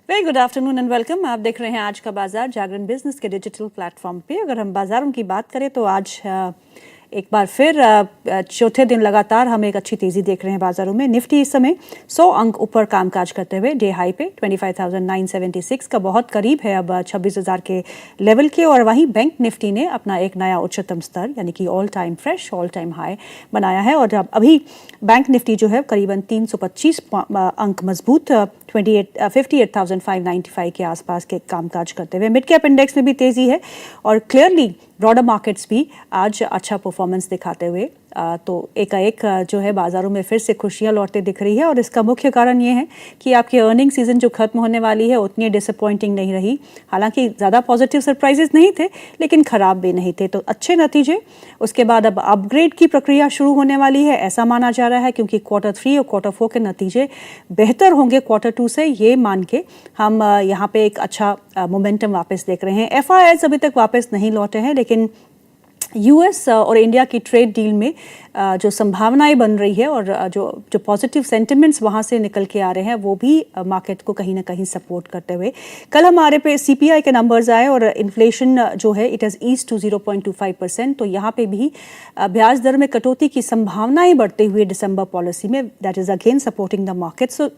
Very good afternoon and welcome. आप देख रहे हैं आज का बाजार जागरण बिजनेस के डिजिटल प्लेटफॉर्म पे। अगर हम बाजारों की बात करें तो आज एक बार फिर चौथे दिन लगातार हम एक अच्छी तेजी देख रहे हैं बाजारों में। निफ्टी इस समय 100 अंक ऊपर कामकाज करते हुए डे हाई पे 25,976 का बहुत करीब है अब 26,000 के लेवल के। और वहीं बैंक निफ्टी ने अपना एक नया उच्चतम स्तर यानी कि all time fresh all time high बनाया है। और अभी बैंक निफ्टी जो है करीबन 325 अंक मजबूत 58,595 के आसपास के कामकाज करते हुए। मिड कैप इंडेक्स में भी तेजी है और क्लियरली ब्रॉडर मार्केट्स भी आज अच्छा परफॉर्मेंस दिखाते हुए तो एकाएक जो है बाजारों में फिर से खुशियां लौटते दिख रही है। और इसका मुख्य कारण ये है कि आपकी अर्निंग सीजन जो खत्म होने वाली है उतनी डिसअपॉइंटिंग नहीं रही। हालांकि ज़्यादा पॉजिटिव सरप्राइजेस नहीं थे लेकिन ख़राब भी नहीं थे, तो अच्छे नतीजे। उसके बाद अब अपग्रेड की प्रक्रिया शुरू होने वाली है ऐसा माना जा रहा है, क्योंकि क्वार्टर 3 और क्वार्टर 4 के नतीजे बेहतर होंगे क्वार्टर 2 से, ये मान के हम यहाँ पे एक अच्छा मोमेंटम वापस देख रहे हैं। FIIs अभी तक वापस नहीं लौटे हैं, लेकिन US और इंडिया की ट्रेड डील में जो संभावनाएं बन रही है और जो पॉजिटिव सेंटिमेंट्स वहाँ से निकल के आ रहे हैं वो भी मार्केट को कहीं ना कहीं सपोर्ट करते हुए। कल हमारे पे CPI के नंबर्स आए और इन्फ्लेशन जो है इट हैज़ ईज टू 0.25%। तो यहाँ पे भी ब्याज दर में कटौती की संभावनाएं बढ़ते हुए दिसंबर पॉलिसी में, that is again supporting the market. So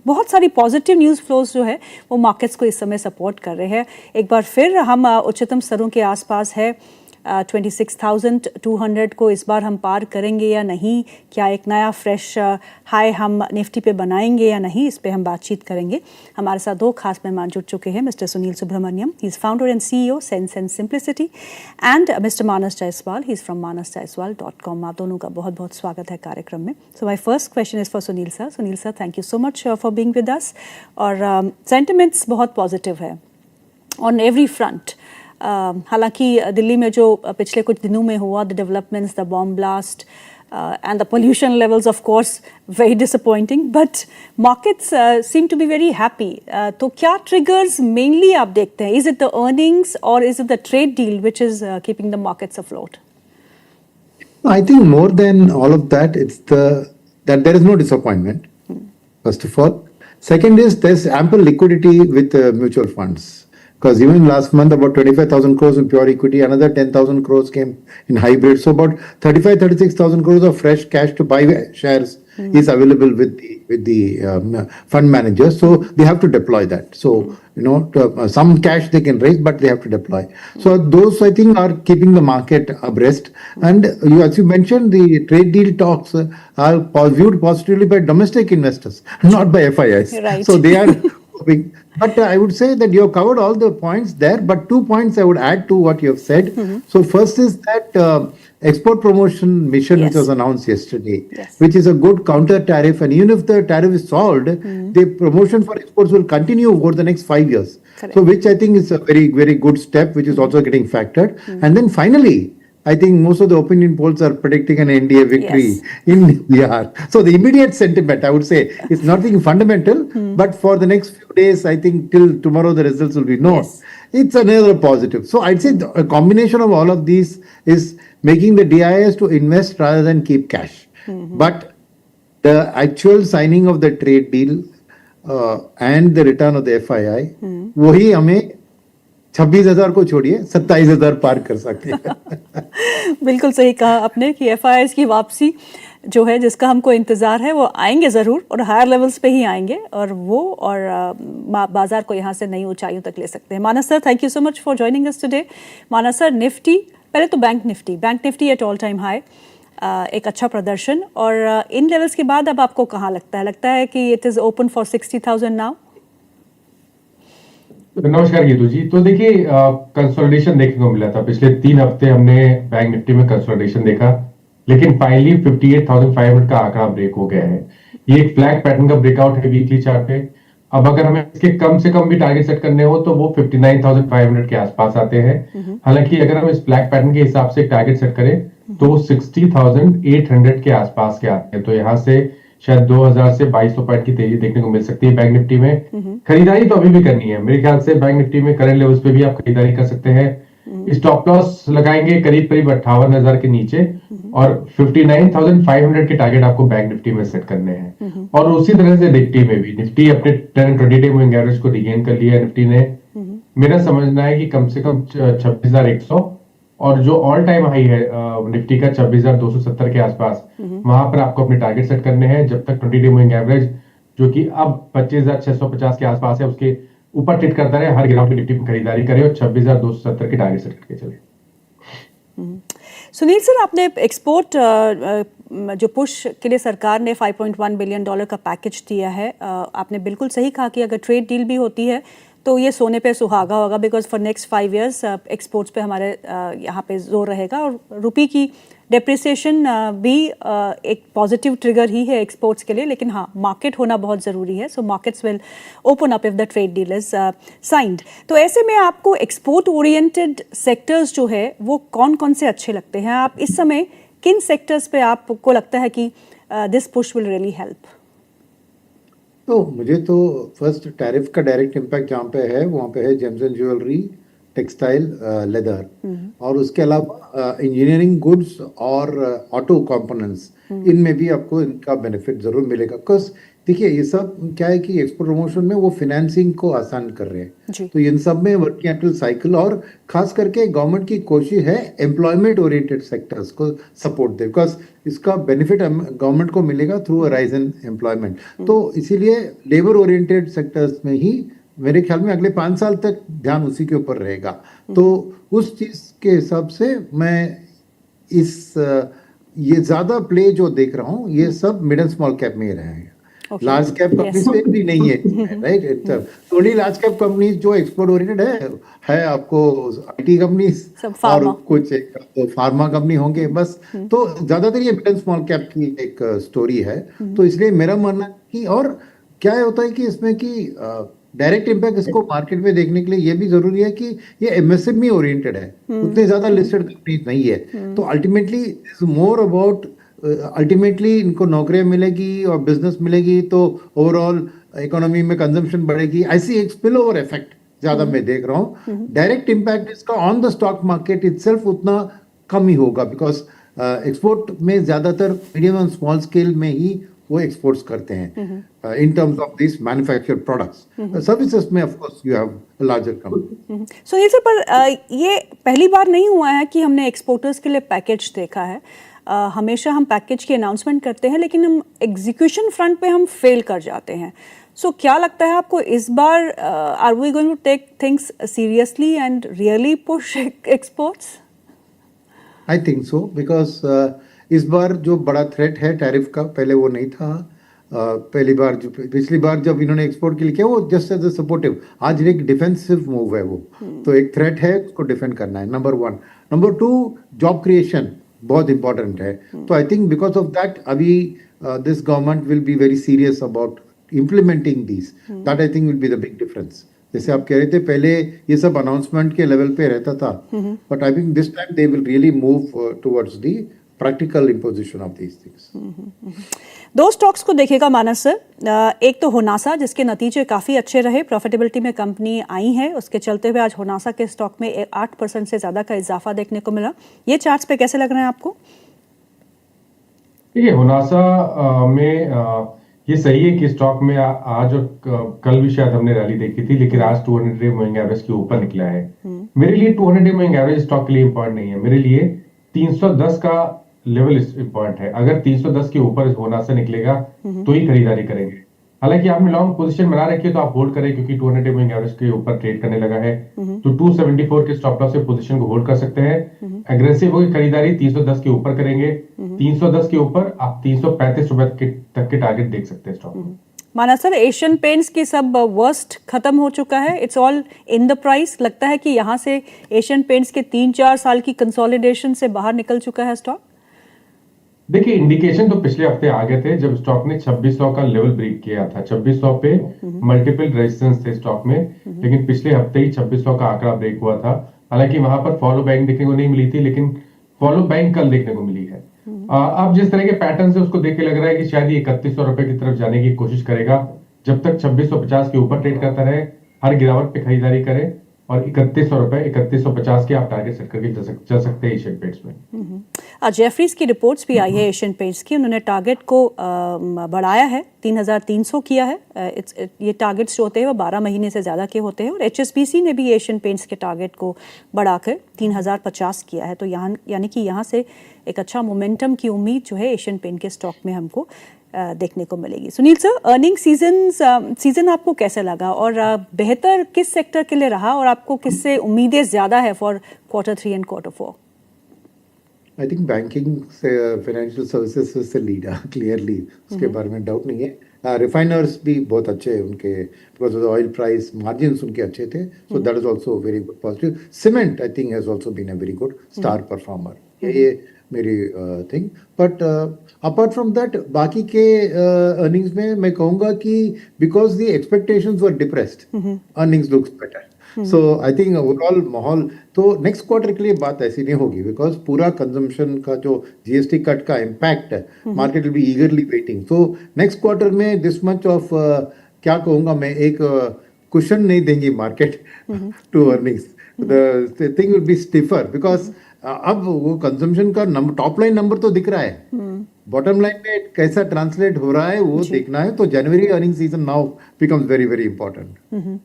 बहुत सारी पॉजिटिव न्यूज़ फ्लोज जो है वो मार्केट्स को इस समय सपोर्ट कर रहे हैं। एक बार फिर हम उच्चतम स्तरों के आसपास है 26,200 को इस बार हम पार करेंगे या नहीं, क्या एक नया फ्रेश हाई हम निफ्टी पे बनाएंगे या नहीं, इस पे हम बातचीत करेंगे। हमारे साथ दो खास मेहमान जुड़ चुके हैं, mister Sunil Subramaniam, he is founder and CEO sense and simplicity, and mister Manas Jaiswal, he is from manasjaiswal.com। आप दोनों का बहुत बहुत स्वागत है कार्यक्रम में। So my first question is for Sunil sir. Sunil sir, thank you so much for being with us. और सेंटिमेंट्स बहुत पॉजिटिव है ऑन एवरी फ्रंट। हालांकि दिल्ली में जो पिछले कुछ दिनों में हुआ, the developments, the bomb blast and the pollution levels of course very disappointing, but markets seem to be very happy. तो क्या ट्रिगर्स मेनली आप देखते हैं? इज इट द अर्निंग्स और is it the trade deal which is keeping the markets afloat? I think more than all of that, it's that there is no disappointment, first of all. Second is there's ample liquidity with mutual funds. Because even last month, about 25,000 crores in pure equity, another 10,000 crores came in hybrid. So about 36,000 crores of fresh cash to buy shares is available with the fund managers. So they have to deploy that. So, some cash they can raise, but they have to deploy. So those, I think, are keeping the market abreast. And as you mentioned, the trade deal talks are viewed positively by domestic investors, not by FIIs. Right. So they are but I would say that you have covered all the points there, but 2 points I would add to what you have said. So first is that export promotion mission, Yes. which was announced yesterday, Yes. which is a good counter tariff, and even if the tariff is solved, the promotion for exports will continue over the next 5 years. Correct. So which I think is a very, very good step, which is also getting factored. And then finally, I think most of the opinion polls are predicting an NDA victory in Bihar. So the immediate sentiment, I would say, is nothing fundamental, but for the next few days, I think till tomorrow the results will be known. Yes. It's another positive. So I'd say a combination of all of these is making the DIS to invest rather than keep cash. But the actual signing of the trade deal and the return of the FII, वही हमें 26,000 को छोड़िए 27,000 पार कर सकते हैं। बिल्कुल सही कहा आपने कि FIIs की वापसी जो है जिसका हमको इंतज़ार है वो आएंगे ज़रूर और हायर लेवल्स पे ही आएंगे, और वो और बाजार को यहाँ से नई ऊंचाइयों तक ले सकते हैं। Manas sir, thank you so much for joining us today. Manas sir, Nifty, पहले तो bank Nifty at all time high, एक अच्छा प्रदर्शन, और इन लेवल्स के बाद अब आपको कहाँ लगता है कि it is open for 60,000 now? नमस्कार गीतू जी। तो देखिए, कंसोलिडेशन देखने को मिला था पिछले 3 हफ्ते, हमने बैंक निफ्टी में कंसोलिडेशन देखा, लेकिन फाइनली 58,500 का आंकड़ा ब्रेक हो गया है। ये एक फ्लैग पैटर्न का ब्रेकआउट है वीकली चार्ट पे। अब अगर हमें इसके कम से कम भी टारगेट सेट करने हो तो वो 59,500 के आसपास आते हैं। हालांकि अगर हम इस फ्लैग पैटर्न के हिसाब से टारगेट सेट करें तो 60,800 के आसपास के आते हैं। तो यहाँ से शायद 2,000 से 2,200 पॉइंट की तेजी देखने को मिल सकती है बैंक निफ्टी में। खरीदारी तो अभी भी करनी है मेरे ख्याल से। बैंक निफ्टी में करंट लेवल्स पे भी आप खरीदारी कर सकते हैं। स्टॉप लॉस लगाएंगे करीब करीब 58,000 के नीचे और 59,500 के टारगेट आपको बैंक निफ्टी में सेट करने हैं। और उसी तरह से निफ्टी में भी, निफ्टी अपने 10-20 डे मूविंग एवरेज को रिगेन कर लिया है निफ्टी ने। मेरा समझना है कि कम से कम 26,100 और जो ऑल टाइम हाई है निफ्टी का 26,270 के आसपास, वहां पर आपको अपने टारगेट सेट करने हैं। जब तक 20 डे मूविंग एवरेज जो कि अब 25,650 के आसपास है उसके ऊपर ट्रेड करता रहे, हर गिरावट की निफ्टी में खरीदारी करे और 26,270 के टारगेट सेट करके चले। सुनील सर, आपने एक्सपोर्ट जो पुश के लिए सरकार ने $5.1 बिलियन का पैकेज दिया है, आपने बिल्कुल सही कहा कि अगर ट्रेड डील भी होती है तो ये सोने पे सुहागा होगा, because for next 5 years exports पे हमारे यहाँ पे जोर रहेगा और रुपये की डेप्रिसिएशन भी एक पॉजिटिव ट्रिगर ही है एक्सपोर्ट्स के लिए। लेकिन हाँ, मार्केट होना बहुत ज़रूरी है, सो markets will open up if the trade deal is signed. तो ऐसे में आपको एक्सपोर्ट ओरिएंटेड सेक्टर्स जो है वो कौन कौन से अच्छे लगते हैं? आप इस समय किन सेक्टर्स पे आपको लगता है कि this push will really help? तो मुझे तो फर्स्ट टैरिफ का डायरेक्ट इम्पैक्ट जहाँ पे है वहाँ पे है James and jewellery, textile, leather, और उसके अलावा इंजीनियरिंग गुड्स और ऑटो कंपोनेंट्स, इनमें भी आपको इनका बेनिफिट जरूर मिलेगा। बिकॉज देखिए ये सब क्या है कि एक्सपोर्ट प्रमोशन में वो फाइनेंसिंग को आसान कर रहे हैं, तो इन सब में वर्किंग कैपिटल साइकिल और खास करके गवर्नमेंट की कोशिश है एम्प्लॉयमेंट ओरिएंटेड सेक्टर्स को सपोर्ट दे, बिकॉज इसका बेनिफिट गवर्नमेंट को मिलेगा through a rise in employment. तो इसीलिए लेबर ओरिएंटेड सेक्टर्स में ही मेरे ख्याल में अगले 5 साल तक ध्यान उसी के ऊपर रहेगा। तो उस चीज के हिसाब से मैं ये ज्यादा प्ले जो देख रहा हूँ ये सब मिड एंड स्मॉल कैप में ही रहे हैं। लार्ज कैप कंपनीज में भी नहीं है, right? Only large cap companies जो एक्सपोर्ट ओरिएंटेड है आपको आईटी कंपनीज और कुछ एक फार्मा कंपनी होंगे बस। तो ज्यादातर ये मिड एंड स्मॉल कैप की एक स्टोरी है। तो इसलिए मेरा मानना है कि और क्या होता है कि इसमें कि डायरेक्ट इम्पैक्ट इसको मार्केट में देखने के लिए ये भी जरूरी है कि ये एमएसएमई ओरिएंटेड है, उतने ज्यादा लिस्टेड कंपनीज नहीं है। तो ultimately is more about ultimately इनको नौकरियां मिलेगी और बिजनेस मिलेगी तो ओवरऑल इकोनॉमी में कंजम्पशन बढ़ेगी। ऐसी एक स्पिल ओवर इफेक्ट ज्यादा मैं देख रहा हूँ। डायरेक्ट इम्पैक्ट इसका on the stock market itself उतना कम ही होगा, बिकॉज एक्सपोर्ट में ज्यादातर मीडियम एंड स्मॉल स्केल में ही वो एक्सपोर्ट्स करते हैं in terms of this manufactured products. Services में of course you have larger company. So ये सर, पर ये पहली बार नहीं हुआ है कि हमने एक्सपोर्टर्स के लिए पैकेज देखा है। हमेशा हम पैकेज की अनाउंसमेंट करते हैं लेकिन हम एग्जीक्यूशन फ्रंट पे हम फेल कर जाते हैं। सो क्या लगता है आपको इस बार are we going to take things seriously and really push exports? I think so, because इस बार जो बड़ा थ्रेट है टैरिफ का, पहले वो नहीं था। पिछली बार जब इन्होंने एक्सपोर्ट के लिए किया वो जस्ट एज ए सपोर्टिव, आज एक डिफेंसिव मूव है वो। तो एक थ्रेट है, उसको डिफेंड करना है, नंबर 1। नंबर 2, जॉब क्रिएशन बहुत इंपॉर्टेंट है। तो I think because of that अभी this government will be very serious about implementing this. That I think will be the big difference. जैसे आप कह रहे थे पहले ये सब अनाउंसमेंट के लेवल पे रहता था, but I think this time they will really move towards the practical imposition of these things. 2 stocks को देखेगा मानस सर, एक तो होनासा जिसके नतीजे काफ़ी अच्छे रहे, प्रॉफिटेबिलिटी में कंपनी आई है, उसके चलते हुए आज होनासा के स्टॉक में 8% से ज़्यादा का इजाफा देखने को मिला। ये चार्ट्स पे कैसे लग रहे हैं आपको? देखिए होनासा में ये सही है कि स्टॉक में आज और कल भी शायद हमने रैली देखी थी, लेकिन आज 200 डे मूविंग एवरेज के ऊपर निकला है। मेरे लिए 200 डे मूविंग एवरेज स्टॉक के लिए इंपॉर्टेंट नहीं है, मेरे लिए 310 का लेवल इंपॉर्टेंट है। अगर 310 के ऊपर होना से निकलेगा तो ही खरीदारी करेंगे। हालांकि आपने लॉन्ग पोजीशन बना रखी है तो आप होल्ड करें, क्योंकि 200 डे मूविंग एवरेज के ऊपर ट्रेड करने लगा है तो 274 के स्टॉप लॉस से पोजीशन को होल्ड कर सकते हैं। एग्रेसिव होगी खरीदारी 310 के ऊपर करेंगे। 310 के ऊपर आप 335 रुपए तक के टारगेट देख सकते हैं स्टॉक में। माना सर, एशियन पेंट्स की सब वर्स्ट खत्म हो चुका है, it's all in the price. लगता है कि यहाँ से एशियन पेंट्स के 3-4 साल की कंसोलिडेशन से बाहर निकल चुका है स्टॉक। देखिए इंडिकेशन तो पिछले हफ्ते आ गए थे जब स्टॉक ने 2600 का लेवल ब्रेक किया था। 2600 पे मल्टीपल रेजिस्टेंस थे स्टॉक में, लेकिन पिछले हफ्ते ही 2600 का आंकड़ा ब्रेक हुआ था। हालांकि वहां पर फॉलो बैक देखने को नहीं मिली थी, लेकिन फॉलो बैक कल देखने को मिली है। अब जिस तरह के पैटर्न से उसको देख के लग रहा है कि शायद ये 3100 रुपए की तरफ जाने की कोशिश करेगा। जब तक 2650 के ऊपर ट्रेड करता रहे, हर गिरावट पे खरीदारी करे और 3150 के आप टारगेट सेट करके चल सकते हैं एशियन पेंट्स में। जेफरीज की रिपोर्ट्स भी आई है एशियन पेंट्स की, उन्होंने टारगेट को बढ़ाया है, 3,300 किया है। ये टारगेट्स जो होते हैं वो 12 महीने से ज़्यादा के होते हैं, और HSBC ने भी एशियन पेंट्स के टारगेट को बढ़ाकर 3,050 किया है। तो यहाँ यानी कि यहाँ से एक अच्छा मोमेंटम की उम्मीद जो है एशियन पेंट के स्टॉक में हमको देखने को मिलेगी। सुनील सर, अर्निंग सीजन आपको कैसे लगा, और बेहतर किस सेक्टर के लिए रहा, और आपको किससे उम्मीदें ज़्यादा है for Q3 and Q4? I think banking से फाइनेंशियल सर्विसेज से लीडर क्लियरली, उसके बारे में डाउट नहीं है। रिफाइनर्स भी बहुत अच्छे हैं उनके, बिकॉज ऑयल प्राइस मार्जिन्स उनके अच्छे थे, so that is also very good positive. Cement I think has also been a very good star performer, ये मेरी thing. But apart from that बाकी के अर्निंग्स में मैं कहूँगा कि because the expectations were depressed, earnings looks better. So I think overall माहौल तो नेक्स्ट क्वार्टर के लिए बात ऐसी नहीं होगी, बिकॉज पूरा कंजम्पशन का जो GST कट का इम्पैक्ट है, market will be eagerly waiting. So next quarter में दिस मच ऑफ क्या कहूँगा मैं, एक कुशन नहीं देंगी market to earnings. The thing will be stiffer, because अब वो कंजम्पशन का नंबर, टॉप लाइन नंबर तो दिख रहा है, बॉटम लाइन में कैसा ट्रांसलेट हो रहा है वो देखना है। तो January earning season now becomes very very important.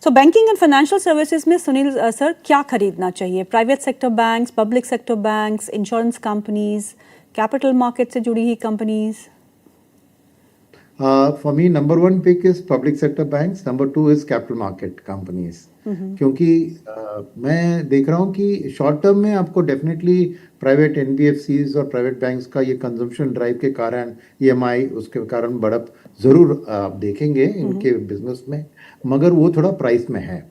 So banking and financial services में सुनील सर क्या खरीदना चाहिए? Private sector banks, public sector banks, insurance companies, capital market से जुड़ी हुई companies? For me, number one pick is public sector banks. Number two is capital market companies. क्योंकि मैं देख रहा हूँ कि शॉर्ट टर्म में आपको डेफिनेटली प्राइवेट NBFCs और प्राइवेट बैंक्स का ये कंजम्पशन ड्राइव के कारण, EMI उसके कारण बढ़त जरूर आप देखेंगे इनके बिजनेस में, मगर वो थोड़ा प्राइस में है।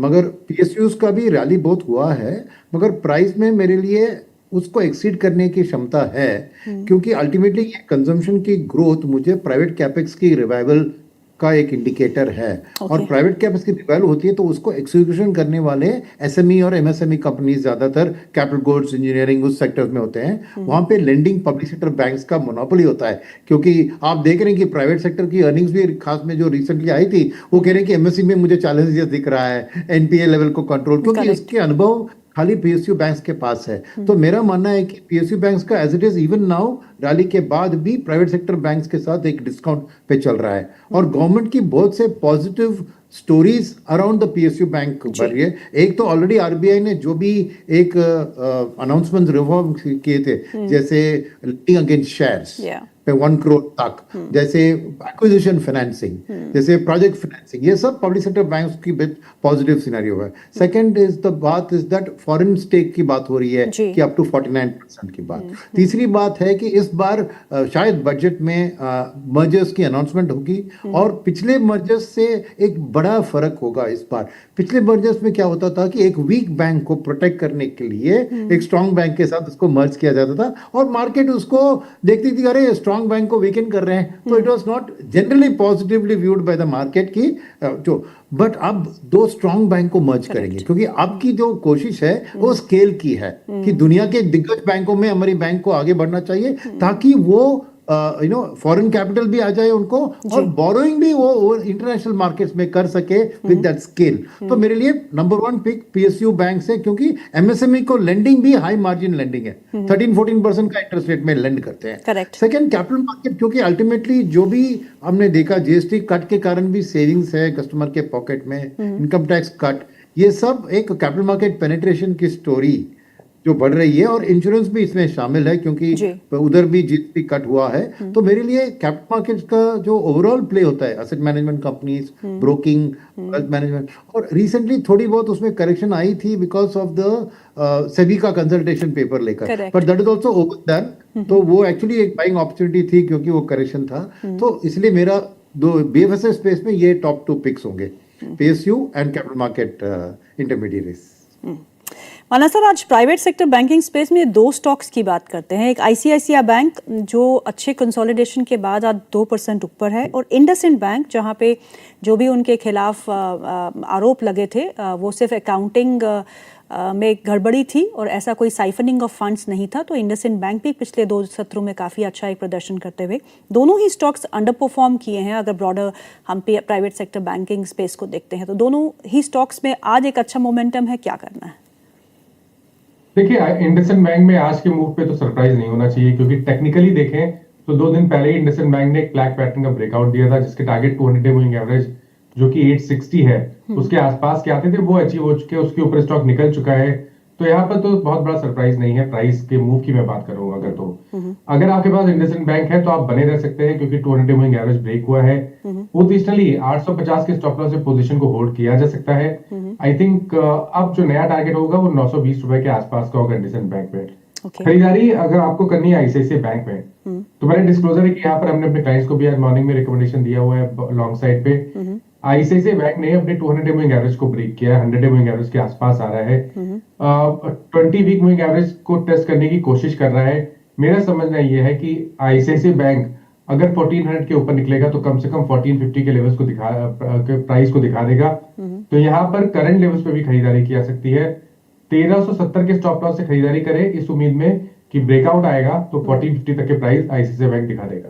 मगर PSUs का भी रैली बहुत हुआ है, मगर प्राइस में मेरे लिए उसको एक्सीड करने की क्षमता है, क्योंकि अल्टीमेटली ये कंजम्पशन की ग्रोथ मुझे प्राइवेट कैपेक्स की रिवाइवल का एक इंडिकेटर है। और प्राइवेट कैपेक्स की रिवाइवल होती है तो उसको एक्सिक्यूशन करने वाले SME और MSME कंपनीज ज्यादातर कैपिटल गुड्स, इंजीनियरिंग उस सेक्टर्स में होते हैं। वहां पे लेंडिंग पब्लिक सेक्टर बैंक्स का मोनोपोली होता है, क्योंकि आप देख रहे हैं कि प्राइवेट सेक्टर की अर्निंग्स भी खास में जो रिसेंटली आई थी, वो कह रहे हैं कि MSE में मुझे चैलेंजेस दिख रहा है, NPA लेवल को कंट्रोल, क्योंकि इसके अनुभव खाली PSU बैंक्स के पास है। तो मेरा मानना है कि PSU बैंक्स का as it is even now rally के बाद भी प्राइवेट सेक्टर बैंक्स के साथ एक डिस्काउंट पे चल रहा है, और गवर्नमेंट की बहुत से positive stories around the PSU bank बढ़ रही है। एक तो ऑलरेडी RBI ने जो भी एक अनाउंसमेंट रिफॉर्म किए थे, जैसे लिंकिंग अगेंस्ट शेयर्स पे 1 करोड़ तक, जैसे एक्विजिशन फाइनेंसिंग, जैसे प्रोजेक्ट फाइनेंसिंग, ये सब पब्लिक सेक्टर बैंक्स की पॉजिटिव सिनेरियो है। सेकंड इज द बात इज दैट फॉरेन स्टेक की बात हो रही है कि अप टू 49% की बात। तीसरी बात है कि इस बार शायद बजट में मर्जर्स की अनाउंसमेंट होगी, और पिछले मर्जर्स से एक बड़ा फर्क होगा इस बार। पिछले मर्जर्स में क्या होता था कि एक वीक बैंक को प्रोटेक्ट करने के लिए एक स्ट्रॉन्ग बैंक के साथ उसको मर्ज किया जाता था, और मार्केट उसको देखती थी, अरे स्ट्रॉन्ग बैंक को वीकेंड कर रहे हैं, तो it was not generally positively viewed by the market की जो। बट अब दो स्ट्रॉन्ग बैंक को मर्ज करेंगे, क्योंकि अब की जो कोशिश है वो स्केल की है कि दुनिया के दिग्गज बैंकों में हमारी बैंक को आगे बढ़ना चाहिए, ताकि वो फॉरेन कैपिटल भी आ जाए उनको, और बोरोइंग भी वो इंटरनेशनल मार्केट्स में कर सके विद दैट स्केल। तो मेरे लिए नंबर 1 पिक PSU बैंक है, क्योंकि MSME को लेंडिंग भी हाई मार्जिन लेंडिंग है, 13-14% का इंटरेस्ट रेट में लेंड करते हैं। सेकंड कैपिटल मार्केट, क्योंकि अल्टीमेटली जो भी हमने देखा GST कट के कारण भी सेविंग्स है कस्टमर के पॉकेट में, इनकम टैक्स कट, ये सब एक कैपिटल मार्केट पेनिट्रेशन की स्टोरी जो बढ़ रही है, और इंश्योरेंस भी इसमें शामिल है क्योंकि उधर भी GST कट हुआ है। तो मेरे लिए कैपिटल मार्केट्स का जो ओवरऑल प्ले होता है, asset management companies, broking, wealth management, और रिसेंटली थोड़ी बहुत उसमें करेक्शन आई थी बिकॉज ऑफ द सेबी का कंसल्टेशन पेपर लेकर, but that is also over done. तो वो एक्चुअली एक बाइंग अपॉर्चुनिटी थी क्योंकि वो करेक्शन था। तो इसलिए मेरा दो BFSI स्पेस में ये टॉप 2 पिक्स होंगे, PSU and capital market intermediates. माना सर, आज प्राइवेट सेक्टर बैंकिंग स्पेस में 2 स्टॉक्स की बात करते हैं। एक ICICI बैंक जो अच्छे कंसोलिडेशन के बाद आज 2% ऊपर है, और इंडसइंड बैंक जहां पे जो भी उनके खिलाफ आरोप लगे थे वो सिर्फ अकाउंटिंग में गड़बड़ी थी और ऐसा कोई साइफनिंग ऑफ फंड्स नहीं था, तो इंडसइंड बैंक भी पिछले 2 सत्रों में काफ़ी अच्छा एक प्रदर्शन करते हुए दोनों ही स्टॉक्स अंडर परफॉर्म किए हैं। अगर ब्रॉडर हम प्राइवेट सेक्टर बैंकिंग स्पेस को देखते हैं तो दोनों ही स्टॉक्स में आज एक अच्छा मोमेंटम है, क्या करना है? देखिए, इंडसइंड बैंक में आज के मूव पे तो सरप्राइज नहीं होना चाहिए, क्योंकि टेक्निकली देखें तो 2 दिन पहले ही इंडसइंड बैंक ने एक फ्लैग पैटर्न का ब्रेकआउट दिया था, जिसके टारगेट 200 डे मूविंग एवरेज जो कि 860 है उसके आसपास के आते थे, वो अचीव हो चुके हैं, उसके ऊपर स्टॉक निकल चुका है। तो यहाँ पर तो बहुत बड़ा सरप्राइज नहीं है। प्राइस के मूव की मैं बात करूँ अगर, तो अगर आपके पास इंडसइंड बैंक है तो आप बने रह सकते हैं, क्योंकि 200 डे मूविंग एवरेज ब्रेक हुआ है। पोजिशनली 850 के स्टॉप लॉस से पोजीशन को होल्ड किया जा सकता है। आई थिंक अब जो नया टारगेट होगा वो 920 रुपए के आसपास का होगा इंडसइंड बैंक में। खरीदारी अगर आपको करनी है आईसीआईसीआई बैंक में, तो मैंने डिस्क्लोजर है कि यहाँ पर हमने अपने क्लाइंट्स को भी आज मॉर्निंग में रिकमेंडेशन दिया हुआ है लॉन्ग साइड पे। आईसीआईसीआई बैंक ने अपने 200 डे मूविंग एवरेज को ब्रेक किया है, 100 डे मूविंग एवरेज के आसपास आ रहा है, 20 वीक मूविंग एवरेज को टेस्ट करने की कोशिश कर रहा है। मेरा समझना यह है कि आईसीआईसीआई बैंक अगर 1400 के ऊपर निकलेगा तो कम से कम 1450 के लेवल्स को प्राइस को दिखा देगा। तो यहाँ पर करंट लेवल्स पे भी खरीदारी की जा सकती है। 1370 के स्टॉप लॉस से खरीदारी करें इस उम्मीद में कि ब्रेकआउट आएगा तो 1450 तक के प्राइस आईसीआईसीआई बैंक दिखा देगा।